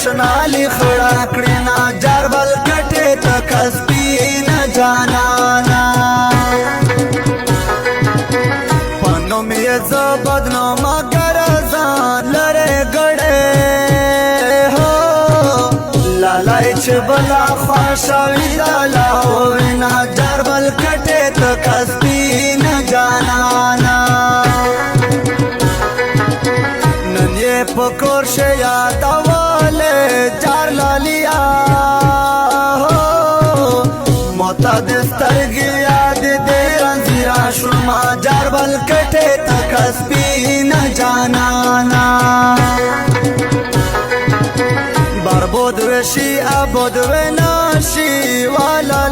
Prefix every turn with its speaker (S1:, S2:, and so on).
S1: شنالی خړا کړې نا جربل کټه تک سپین جانانا پنو می ز بدنو مگر ځان لره ګړې هو لالای چې بلا خوشاوي لالا وینا جربل کټه تک سپین جانانا پکور شیا دواله چار لالیا موتا دسترگی یاد دے رنزیرا شما جربل کٹے تک سپین جانانا بربود وشی ابود وناشی والا